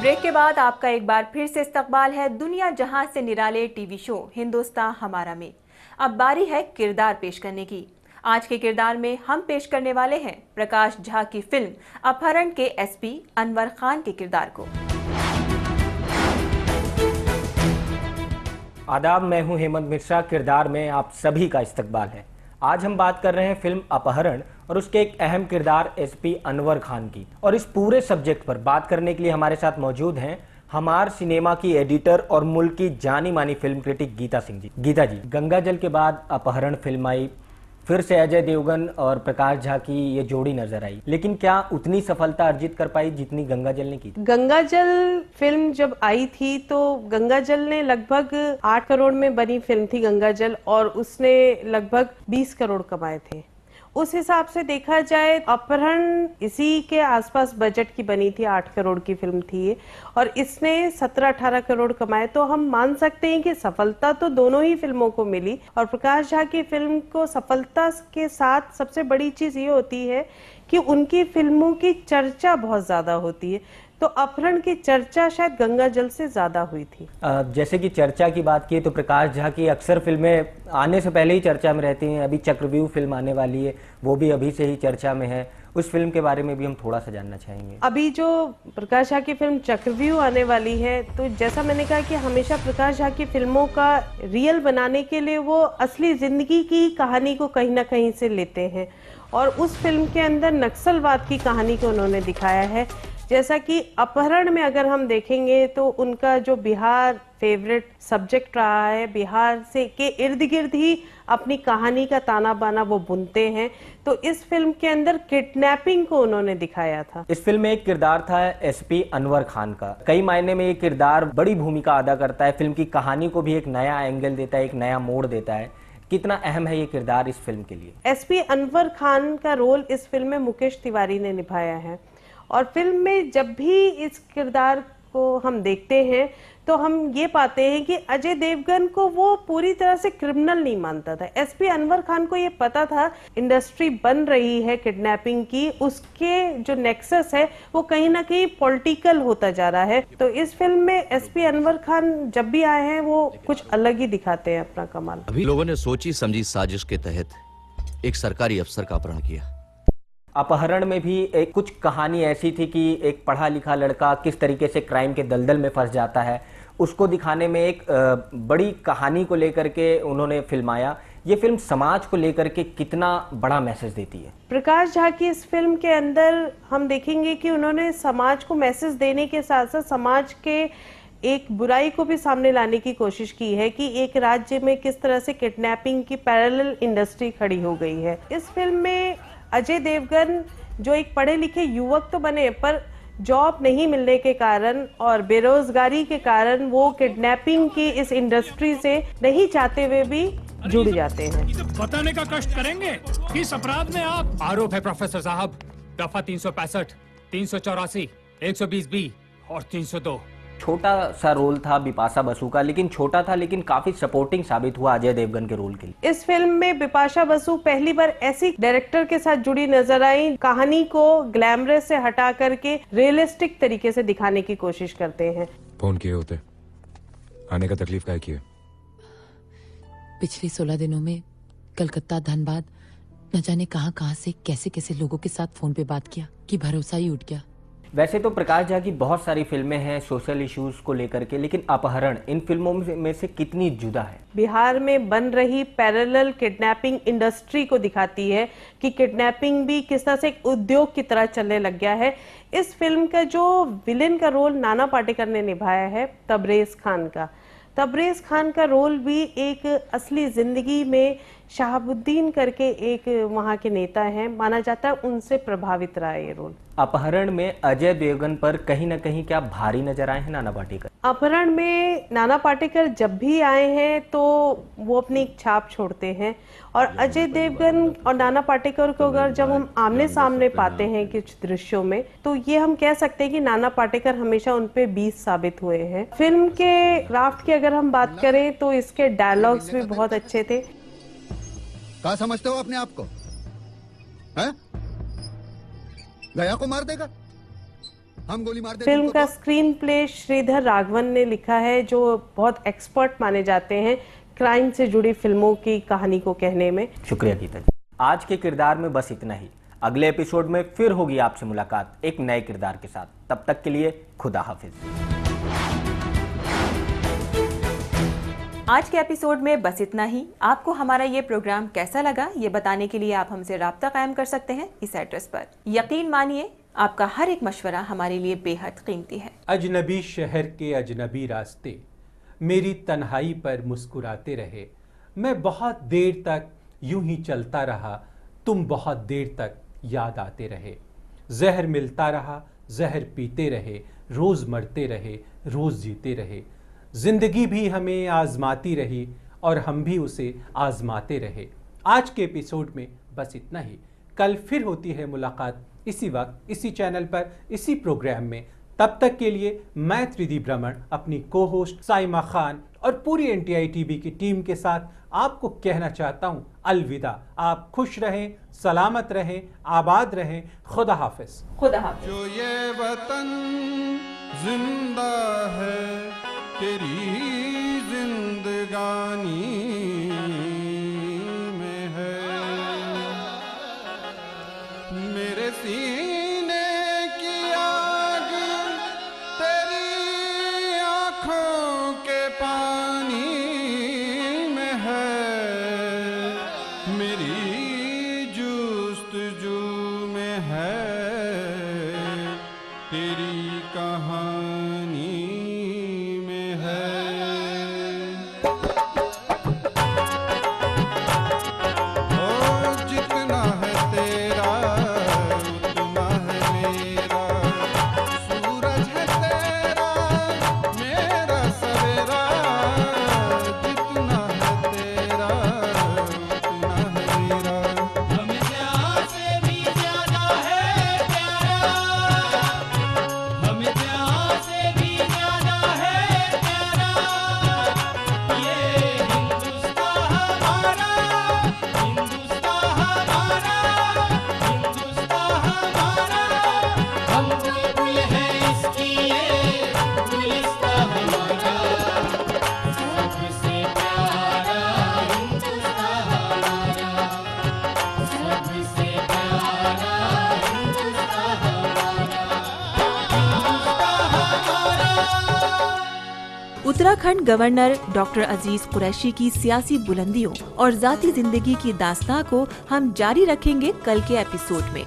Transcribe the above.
Break के बाद आपका एक बार फिर से इस्तकबाल है दुनिया जहां से निराले टीवी शो हिंदुस्तान हमारा में। अब बारी है किरदार पेश करने की। आज के किरदार में हम पेश करने वाले हैं प्रकाश झा की फिल्म अपहरण के एसपी अनवर खान के किरदार को। आदाब, मैं हूं हेमंत मिश्रा। किरदार में आप सभी का इस्तकबाल है। आज हम बात कर रहे हैं फिल्म अपहरण और उसके एक अहम किरदार एसपी अनवर खान की। और इस पूरे सब्जेक्ट पर बात करने के लिए हमारे साथ मौजूद हैं हमार सिनेमा की एडिटर और मुल्क की जानी मानी फिल्म क्रिटिक गीता सिंह जी। गीता जी, गंगा जल के बाद अपहरण फिल्म आई, फिर से अजय देवगन और प्रकाश झा की ये जोड़ी नजर आई, लेकिन क्या उतनी सफलता अर्जित कर पाई जितनी गंगा जल ने की थी? गंगा जल फिल्म जब आई थी तो गंगा जल ने लगभग 8 करोड़ में बनी फिल्म थी गंगा जल, और उसने लगभग 20 करोड़ कमाए थे। उस हिसाब से देखा जाए अपहरण इसी के आसपास बजट की बनी थी, 8 करोड़ की फिल्म थी ये, और इसने 17-18 करोड़ कमाए। तो हम मान सकते हैं कि सफलता तो दोनों ही फिल्मों को मिली। और प्रकाश झा की फिल्म को सफलता के साथ सबसे बड़ी चीज ये होती है कि उनकी फिल्मों की चर्चा बहुत ज्यादा होती है। तो अपहरण की चर्चा शायद गंगा जल से ज्यादा हुई थी। जैसे कि चर्चा की बात की तो प्रकाश झा की अक्सर फिल्में आने से पहले ही चर्चा में रहती हैं। अभी चक्रव्यूह फिल्म आने वाली है, वो भी अभी से ही चर्चा में है। उस फिल्म के बारे में भी हम थोड़ा सा जानना चाहेंगे। अभी जो प्रकाश झा की फिल्म चक्रव्यूह आने वाली है, तो जैसा मैंने कहा कि हमेशा प्रकाश झा की फिल्मों का रियल बनाने के लिए वो असली जिंदगी की कहानी को कहीं ना कहीं से लेते हैं, और उस फिल्म के अंदर नक्सलवाद की कहानी को उन्होंने दिखाया है। जैसा कि अपहरण में अगर हम देखेंगे तो उनका जो बिहार फेवरेट सब्जेक्ट रहा है, बिहार से के इर्द गिर्द ही अपनी कहानी का ताना बाना वो बुनते हैं। तो इस फिल्म के अंदर किडनैपिंग को उन्होंने दिखाया था। इस फिल्म में एक किरदार था एसपी अनवर खान का। कई मायने में ये किरदार बड़ी भूमिका अदा करता है, फिल्म की कहानी को भी एक नया एंगल देता है, एक नया मोड़ देता है। कितना अहम है ये किरदार इस फिल्म के लिए? एसपी अनवर खान का रोल इस फिल्म में मुकेश तिवारी ने निभाया है, और फिल्म में जब भी इस किरदार को हम देखते हैं तो हम ये पाते हैं कि अजय देवगन को वो पूरी तरह से क्रिमिनल नहीं मानता था। एसपी अनवर खान को ये पता था इंडस्ट्री बन रही है किडनैपिंग की, उसके जो नेक्सस है वो कहीं ना कहीं पॉलिटिकल होता जा रहा है। तो इस फिल्म में एसपी अनवर खान जब भी आए हैं वो कुछ अलग ही दिखाते हैं अपना कमाल। अभी लोगों ने सोची समझी साजिश के तहत एक सरकारी अफसर का अपहरण किया। अपहरण में भी एक कुछ कहानी ऐसी थी कि एक पढ़ा लिखा लड़का किस तरीके से क्राइम के दलदल में फंस जाता है, उसको दिखाने में एक बड़ी कहानी को लेकर के उन्होंने फिल्माया। ये फिल्म समाज को लेकर के कितना बड़ा मैसेज देती है? प्रकाश झा की इस फिल्म के अंदर हम देखेंगे कि उन्होंने समाज को मैसेज देने के साथ साथ समाज के एक बुराई को भी सामने लाने की कोशिश की है कि एक राज्य में किस तरह से किडनैपिंग की पैरेलल इंडस्ट्री खड़ी हो गई है। इस फिल्म में अजय देवगन जो एक पढ़े लिखे युवक तो बने, पर जॉब नहीं मिलने के कारण और बेरोजगारी के कारण वो किडनैपिंग की इस इंडस्ट्री से नहीं चाहते हुए भी जुड़ जाते हैं। इसे बताने का कष्ट करेंगे कि इस अपराध में आप आरोप है प्रोफेसर साहब, दफा 365, 384, 120B और 302। छोटा सा रोल था बिपाशा बसु का, लेकिन छोटा था लेकिन काफी सपोर्टिंग साबित हुआ अजय देवगन के रोल के लिए। इस फिल्म में बिपाशा बसु पहली बार ऐसी डायरेक्टर के साथ जुड़ी नजर आई, कहानी को ग्लैमरस से हटा करके रियलिस्टिक तरीके से दिखाने की कोशिश करते हैं। फोन किए होते, आने का तकलीफ क्या किए? पिछले 16 दिनों में कलकत्ता, धनबाद, न जाने कहां से कैसे कैसे लोगों के साथ फोन पे बात किया कि भरोसा ही उठ गया। वैसे तो प्रकाश झा की बहुत सारी फिल्में हैं सोशल इश्यूज को लेकर के, लेकिन अपहरण इन फिल्मों में से कितनी जुदा है? बिहार में बन रही पैरेलल किडनैपिंग इंडस्ट्री को दिखाती है कि किडनैपिंग भी किस तरह से एक उद्योग की तरह चलने लग गया है। इस फिल्म का जो विलेन का रोल नाना पाटेकर ने निभाया है, तबरेज खान का रोल भी एक असली जिंदगी में शहाबुद्दीन करके एक वहाँ के नेता हैं, माना जाता है उनसे प्रभावित रहा है ये रोल। अपहरण में अजय देवगन पर कहीं ना कहीं क्या भारी नजर आए हैं नाना पाटेकर? अपहरण में नाना पाटेकर जब भी आए हैं तो वो अपनी एक छाप छोड़ते हैं, और अजय देवगन और नाना पाटेकर को अगर जब हम आमने सामने पाते हैं कुछ दृश्यों में, तो ये हम कह सकते हैं कि नाना पाटेकर हमेशा उन पे 20 साबित हुए हैं। फिल्म के क्राफ्ट की अगर हम बात करें तो इसके डायलॉग्स भी बहुत अच्छे थे। क्या समझते हो अपने आप को? हैं? गया को मार देगा? हम गोली मार दें फिल्म तुमको का तो? स्क्रीन प्ले श्रीधर राघवन ने लिखा है, जो बहुत एक्सपर्ट माने जाते हैं क्राइम से जुड़ी फिल्मों की कहानी को कहने में। शुक्रिया गीता जी। आज के किरदार में बस इतना ही। अगले एपिसोड में फिर होगी आपसे मुलाकात एक नए किरदार के साथ। तब तक के लिए खुदा हाफिज। आज के एपिसोड में बस इतना ही। आपको हमारा ये प्रोग्राम कैसा लगा ये बताने के लिए आप हमसे राब्ता कायम कर सकते हैं इस एड्रेस पर। यकीन मानिए आपका हर एक मशवरा हमारे लिए बेहद कीमती है। अजनबी शहर के अजनबी रास्ते मेरी तन्हाई पर मुस्कुराते रहे। मैं बहुत देर तक यूं ही चलता रहा, तुम बहुत देर तक याद आते रहे। जहर मिलता रहा, जहर पीते रहे, रोज मरते रहे, रोज जीते रहे। जिंदगी भी हमें आजमाती रही और हम भी उसे आजमाते रहे। आज के एपिसोड में बस इतना ही। कल फिर होती है मुलाकात इसी वक्त, इसी चैनल पर, इसी प्रोग्राम में। तब तक के लिए मैं त्रिदी भ्रमण अपनी को होस्ट साइमा खान और पूरी NTI TV की टीम के साथ आपको कहना चाहता हूं अलविदा। आप खुश रहें, सलामत रहें, आबाद रहें। खुदा हाफिज। खुदा हाफिज। जो ये वतन जिंदा है तेरी जिंदगानी में है। मेरे सीने की आग तेरी आंखों के पानी में है। मेरी जुस्तजू में है तेरी कहानी में है। ओ जितना है तेरा उतना है मेरा। सूरज है तेरा मेरा सवेरा। जितना है तेरा उतना है मेरा। हमें जान से भी ज्यादा है प्यारा। हमें जान से भी ज्यादा है प्यारा। ये हिंदुस्तान हमारा, हिंदुस्तान हमारा, हिंदुस्तान हमारा। हम बुलबुल हैं इसकी ये गुलिस्तान हमारा। सबसे प्यारा हिंदुस्तान हमारा। सबसे प्यारा हिंदुस्तान हमारा। उत्तराखंड गवर्नर डॉक्टर अजीज कुरैशी की सियासी बुलंदियों और जाती जिंदगी की दास्तां को हम जारी रखेंगे कल के एपिसोड में।